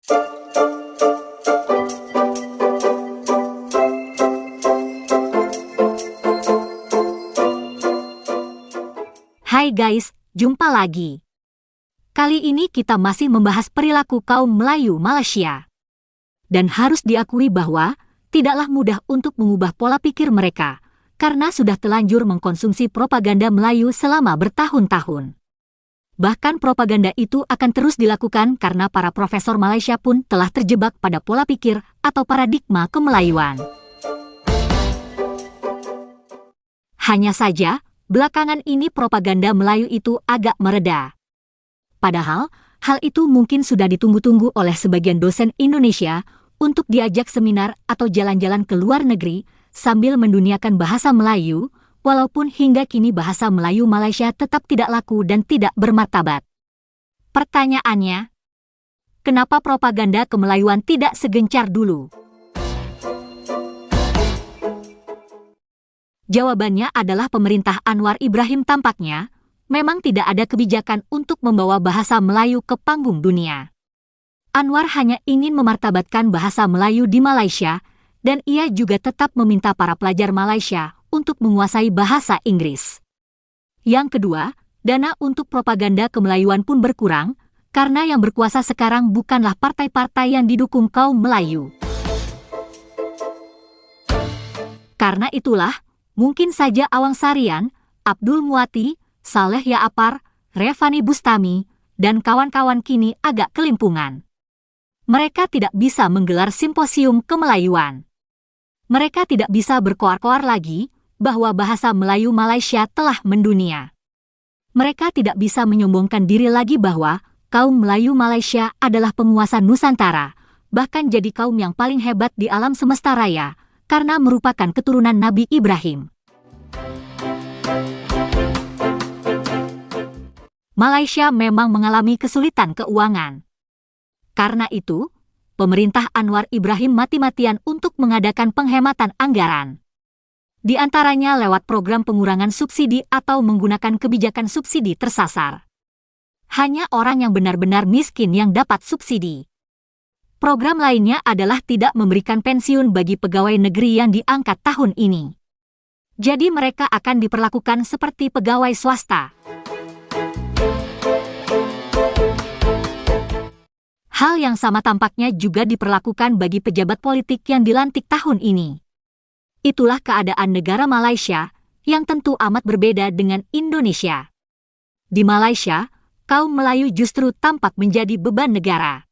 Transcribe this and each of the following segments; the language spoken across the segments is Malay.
Hai guys, jumpa lagi. Kali ini kita masih membahas perilaku kaum Melayu Malaysia. Dan harus diakui bahwa tidaklah mudah untuk mengubah pola pikir mereka, karena sudah telanjur mengkonsumsi propaganda Melayu selama bertahun-tahun. Bahkan propaganda itu akan terus dilakukan karena para profesor Malaysia pun telah terjebak pada pola pikir atau paradigma kemelayuan. Hanya saja, belakangan ini propaganda Melayu itu agak mereda. Padahal, hal itu mungkin sudah ditunggu-tunggu oleh sebagian dosen Indonesia untuk diajak seminar atau jalan-jalan ke luar negeri sambil menduniakan bahasa Melayu, walaupun hingga kini bahasa Melayu Malaysia tetap tidak laku dan tidak bermartabat. Pertanyaannya, kenapa propaganda kemelayuan tidak segencar dulu? Jawabannya adalah pemerintah Anwar Ibrahim tampaknya memang tidak ada kebijakan untuk membawa bahasa Melayu ke panggung dunia. Anwar hanya ingin memartabatkan bahasa Melayu di Malaysia, dan ia juga tetap meminta para pelajar Malaysia untuk menguasai bahasa Inggris. Yang kedua, dana untuk propaganda kemelayuan pun berkurang, karena yang berkuasa sekarang bukanlah partai-partai yang didukung kaum Melayu. Karena itulah, mungkin saja Awang Sarian, Abdul Muati, Saleh Yaapar, Revani Bustami, dan kawan-kawan kini agak kelimpungan. Mereka tidak bisa menggelar simposium kemelayuan. Mereka tidak bisa berkoar-koar lagi bahwa bahasa Melayu Malaysia telah mendunia. Mereka tidak bisa menyombongkan diri lagi bahwa kaum Melayu Malaysia adalah penguasa Nusantara, bahkan jadi kaum yang paling hebat di alam semesta raya, karena merupakan keturunan Nabi Ibrahim. Malaysia memang mengalami kesulitan keuangan. Karena itu, pemerintah Anwar Ibrahim mati-matian untuk mengadakan penghematan anggaran. Di antaranya lewat program pengurangan subsidi atau menggunakan kebijakan subsidi tersasar. Hanya orang yang benar-benar miskin yang dapat subsidi. Program lainnya adalah tidak memberikan pensiun bagi pegawai negeri yang diangkat tahun ini. Jadi mereka akan diperlakukan seperti pegawai swasta. Hal yang sama tampaknya juga diperlakukan bagi pejabat politik yang dilantik tahun ini. Itulah keadaan negara Malaysia yang tentu amat berbeda dengan Indonesia. Di Malaysia, kaum Melayu justru tampak menjadi beban negara.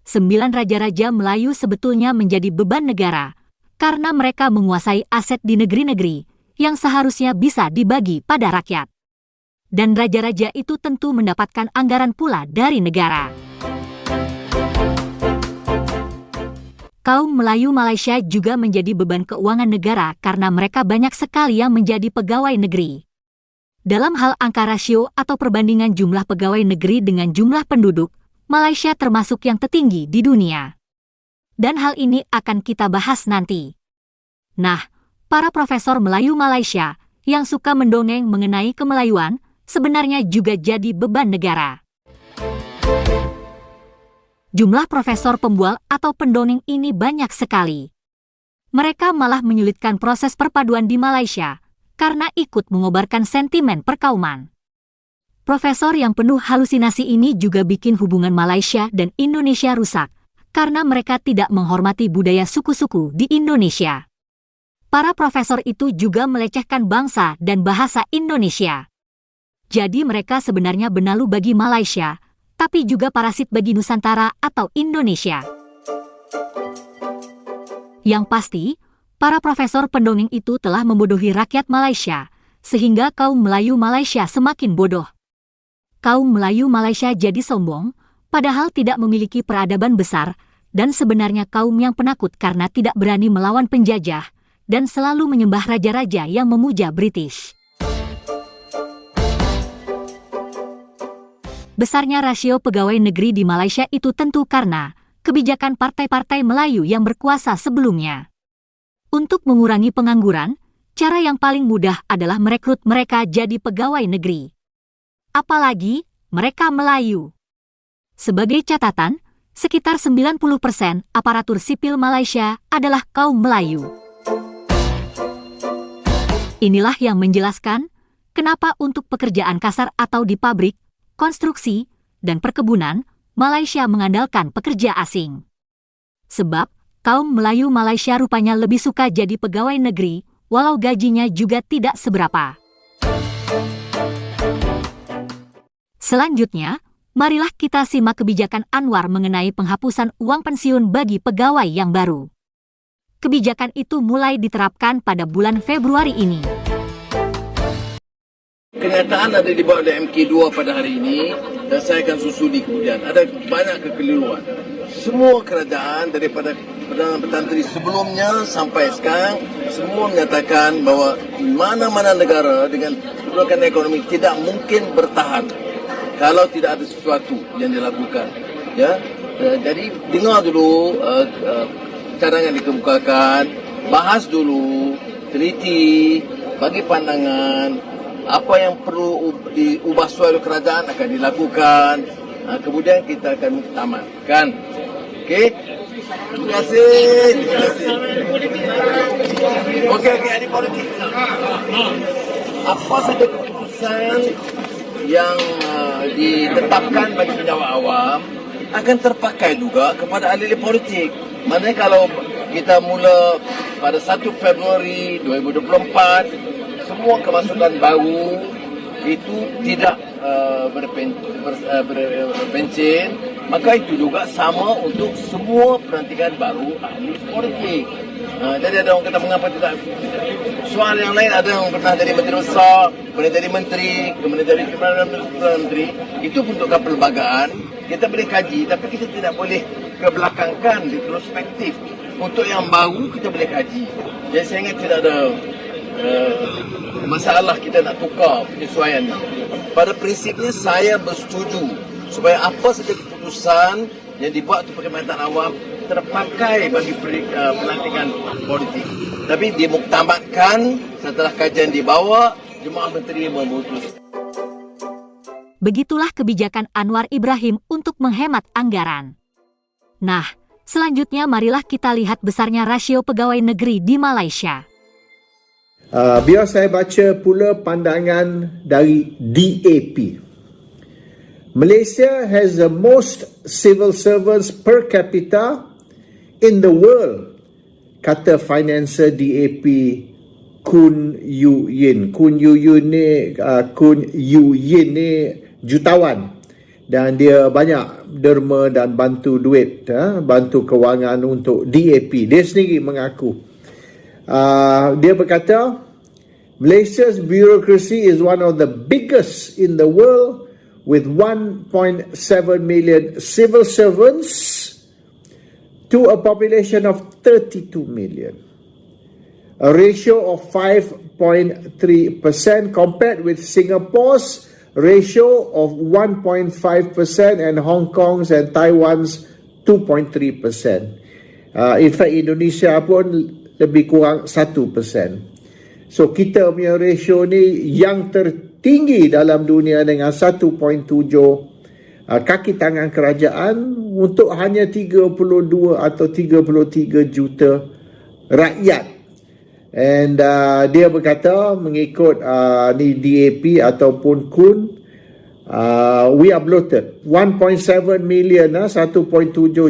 9 raja-raja Melayu sebetulnya menjadi beban negara karena mereka menguasai aset di negeri-negeri yang seharusnya bisa dibagi pada rakyat. Dan raja-raja itu tentu mendapatkan anggaran pula dari negara. Kaum Melayu Malaysia juga menjadi beban keuangan negara karena mereka banyak sekali yang menjadi pegawai negeri. Dalam hal angka rasio atau perbandingan jumlah pegawai negeri dengan jumlah penduduk, Malaysia termasuk yang tertinggi di dunia. Dan hal ini akan kita bahas nanti. Nah, para profesor Melayu Malaysia yang suka mendongeng mengenai kemelayuan sebenarnya juga jadi beban negara. Jumlah profesor pembual atau pendongeng ini banyak sekali. Mereka malah menyulitkan proses perpaduan di Malaysia karena ikut mengobarkan sentimen perkauman. Profesor yang penuh halusinasi ini juga bikin hubungan Malaysia dan Indonesia rusak, karena mereka tidak menghormati budaya suku-suku di Indonesia. Para profesor itu juga melecehkan bangsa dan bahasa Indonesia. Jadi mereka sebenarnya benalu bagi Malaysia, tapi juga parasit bagi Nusantara atau Indonesia. Yang pasti, para profesor pendongeng itu telah membodohi rakyat Malaysia, sehingga kaum Melayu Malaysia semakin bodoh. Kaum Melayu Malaysia jadi sombong, padahal tidak memiliki peradaban besar, dan sebenarnya kaum yang penakut karena tidak berani melawan penjajah, dan selalu menyembah raja-raja yang memuja British. Besarnya rasio pegawai negeri di Malaysia itu tentu karena kebijakan partai-partai Melayu yang berkuasa sebelumnya. Untuk mengurangi pengangguran, cara yang paling mudah adalah merekrut mereka jadi pegawai negeri. Apalagi mereka Melayu. Sebagai catatan, sekitar 90% aparatur sipil Malaysia adalah kaum Melayu. Inilah yang menjelaskan kenapa untuk pekerjaan kasar atau di pabrik, konstruksi, dan perkebunan, Malaysia mengandalkan pekerja asing. Sebab, kaum Melayu Malaysia rupanya lebih suka jadi pegawai negeri, walau gajinya juga tidak seberapa. Selanjutnya, marilah kita simak kebijakan Anwar mengenai penghapusan uang pensiun bagi pegawai yang baru. Kebijakan itu mulai diterapkan pada bulan Februari ini. Kenyataan ada dibuat oleh MK2 pada hari ini dan saya akan susuli kemudian. Ada banyak kekeliruan. Semua kerajaan daripada Perdana Menteri sebelumnya sampai sekarang semua menyatakan bahawa mana-mana negara dengan pergerakan ekonomi tidak mungkin bertahan kalau tidak ada sesuatu yang dilakukan. Ya, jadi dengar dulu cadangan dikemukakan, bahas dulu, teliti, bagi pandangan. Apa yang perlu diubah oleh kerajaan akan dilakukan. Kemudian kita akan tamatkan. Okey? Terima kasih. Okey, ahli politik. Apa saja keputusan yang ditetapkan bagi pejabat awam akan terpakai juga kepada ahli politik. Maknanya kalau kita mula pada 1 Februari 2024, semua kemasukan baru itu tidak berpencen, maka itu juga sama untuk semua pelantikan baru ahli politik. Jadi ada orang kata mengapa tidak soal yang lain, ada yang pernah jadi menteri besar, pernah jadi menteri, kemudian jadi menteri, itu bentuk perlembagaan, kita boleh kaji, tapi kita tidak boleh kebelakangkan di perspektif. Untuk yang baru kita boleh kaji. Jadi saya ingat tidak ada masalah kita nak tukar penyesuaian. Pada prinsipnya saya bersetuju supaya apa saja keputusan yang dibuat oleh Perkhidmatan Awam terpakai bagi pelantikan politik. Tapi dimuktamadkan setelah kajian dibawa, Jemaah Menteri memutus. Begitulah kebijakan Anwar Ibrahim untuk menghemat anggaran. Nah, selanjutnya marilah kita lihat besarnya rasio pegawai negeri di Malaysia. Biar saya baca pula pandangan dari DAP. Malaysia has the most civil servants per capita in the world, kata financer DAP Kun Yu Yin. Kun Yu Yin ni jutawan dan dia banyak derma dan bantu duit, bantu kewangan untuk DAP. Dia sendiri mengaku. Dia berkata, Malaysia's bureaucracy is one of the biggest in the world with 1.7 million civil servants to a population of 32 million. A ratio of 5.3% compared with Singapore's ratio of 1.5% and Hong Kong's and Taiwan's 2.3%. In fact, Indonesia pun lebih kurang 1%. So kita punya ratio ni yang tertinggi dalam dunia dengan 1.7 kaki tangan kerajaan untuk hanya 32 atau 33 juta rakyat. And dia berkata mengikut ni DAP ataupun KUN, we are bloated. 1.7 million, 1.7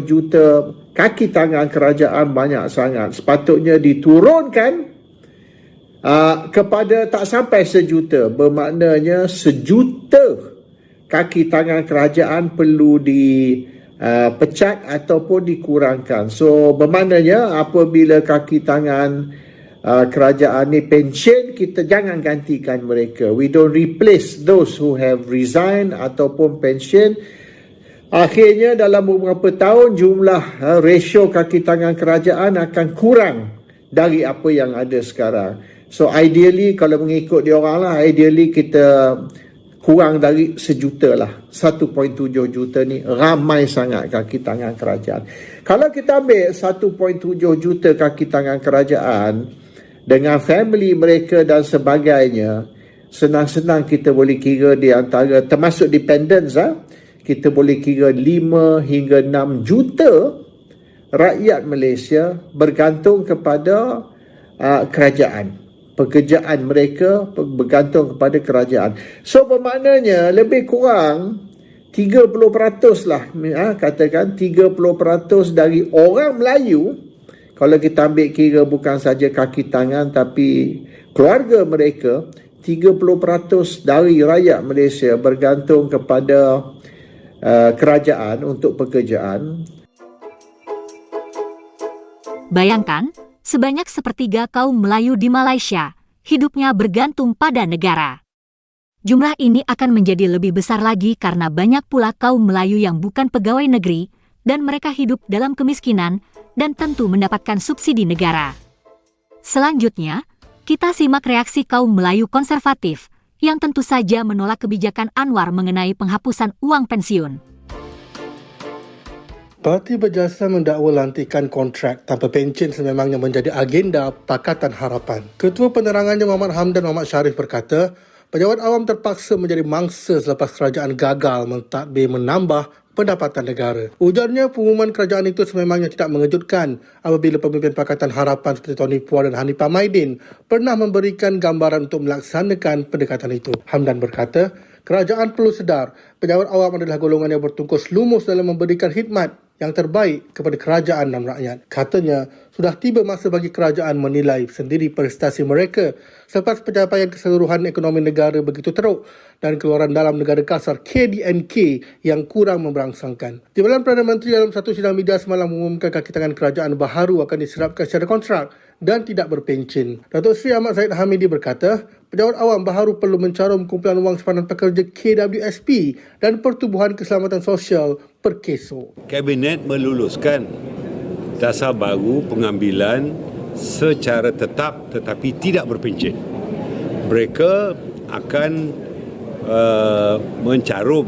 juta kaki tangan kerajaan banyak sangat. Sepatutnya diturunkan kepada tak sampai sejuta. Bermaknanya sejuta kaki tangan kerajaan perlu dipecat ataupun dikurangkan. So bermaknanya apabila kaki tangan kerajaan ni pension, kita jangan gantikan mereka. We don't replace those who have resigned ataupun pension. Akhirnya dalam beberapa tahun jumlah ratio kaki tangan kerajaan akan kurang dari apa yang ada sekarang. So ideally kalau mengikut dia orang lah, ideally kita kurang dari sejuta lah. 1.7 juta ni ramai sangat kaki tangan kerajaan. Kalau kita ambil 1.7 juta kaki tangan kerajaan dengan family mereka dan sebagainya, senang-senang kita boleh kira di antara, termasuk dependents, kita boleh kira 5 hingga 6 juta rakyat Malaysia bergantung kepada kerajaan. Pekerjaan mereka bergantung kepada kerajaan. So bermaknanya lebih kurang 30% lah, katakan 30% dari orang Melayu, kalau kita ambil kira bukan saja kaki tangan tapi keluarga mereka, 30% dari rakyat Malaysia bergantung kepada kerajaan untuk pekerjaan. Bayangkan, sebanyak sepertiga kaum Melayu di Malaysia hidupnya bergantung pada negara. Jumlah ini akan menjadi lebih besar lagi karena banyak pula kaum Melayu yang bukan pegawai negeri dan mereka hidup dalam kemiskinan dan tentu mendapatkan subsidi negara. Selanjutnya, kita simak reaksi kaum Melayu konservatif yang tentu saja menolak kebijakan Anwar mengenai penghapusan uang pensiun. Parti Berjasa mendakwa lantikan kontrak tanpa pencen sememangnya menjadi agenda Pakatan Harapan. Ketua Penerangannya Muhammad Hamdan Muhammad Sharif berkata, pejabat awam terpaksa menjadi mangsa selepas kerajaan gagal mentadbir menambah pendapatan negara. Ujarnya pengumuman kerajaan itu sememangnya tidak mengejutkan apabila pemimpin Pakatan Harapan seperti Tony Puan dan Hanifah Maidin pernah memberikan gambaran untuk melaksanakan pendekatan itu. Hamdan berkata, kerajaan perlu sedar pejabat awam adalah golongan yang bertungkus lumus dalam memberikan khidmat yang terbaik kepada kerajaan dan rakyat. Katanya, sudah tiba masa bagi kerajaan menilai sendiri prestasi mereka selepas pencapaian keseluruhan ekonomi negara begitu teruk dan keluaran dalam negara kasar KDNK yang kurang memberangsangkan. Timbalan Perdana Menteri dalam satu sidang media semalam mengumumkan kaki tangan kerajaan baharu akan diserapkan secara kontrak dan tidak berpencen. Datuk Seri Ahmad Zahid Hamidi berkata, pejabat awam baharu perlu mencarum kumpulan wang simpanan pekerja KWSP dan Pertubuhan Keselamatan Sosial Perkeso. Kabinet meluluskan dasar baru pengambilan secara tetap tetapi tidak berpencen. Mereka akan mencarum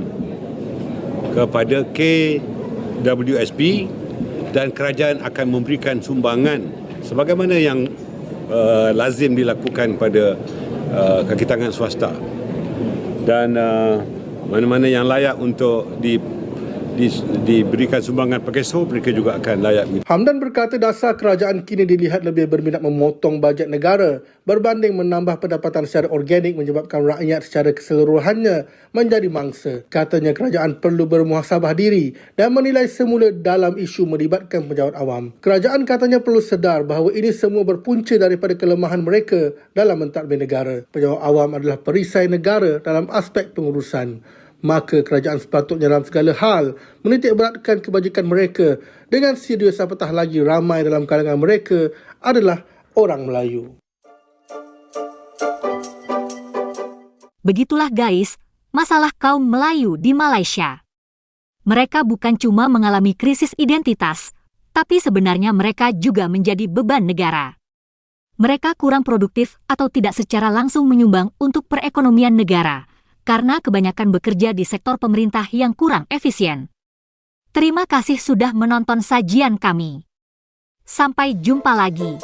kepada KWSP dan kerajaan akan memberikan sumbangan sebagaimana yang lazim dilakukan pada kaki tangan swasta, dan mana-mana yang layak untuk diberikan sumbangan Perkeso, mereka juga akan layak. Hamdan berkata dasar kerajaan kini dilihat lebih berminat memotong bajet negara berbanding menambah pendapatan secara organik menyebabkan rakyat secara keseluruhannya menjadi mangsa. Katanya kerajaan perlu bermuhasabah diri dan menilai semula dalam isu melibatkan pejabat awam. Kerajaan katanya perlu sedar bahawa ini semua berpunca daripada kelemahan mereka dalam mentadbir negara. Pejabat awam adalah perisai negara dalam aspek pengurusan. Maka kerajaan sepatutnya dalam segala hal menitik beratkan kebajikan mereka dengan serius, apatah lagi ramai dalam kalangan mereka adalah orang Melayu. Begitulah guys, masalah kaum Melayu di Malaysia. Mereka bukan cuma mengalami krisis identitas, tapi sebenarnya mereka juga menjadi beban negara. Mereka kurang produktif atau tidak secara langsung menyumbang untuk perekonomian negara, karena kebanyakan bekerja di sektor pemerintah yang kurang efisien. Terima kasih sudah menonton sajian kami. Sampai jumpa lagi.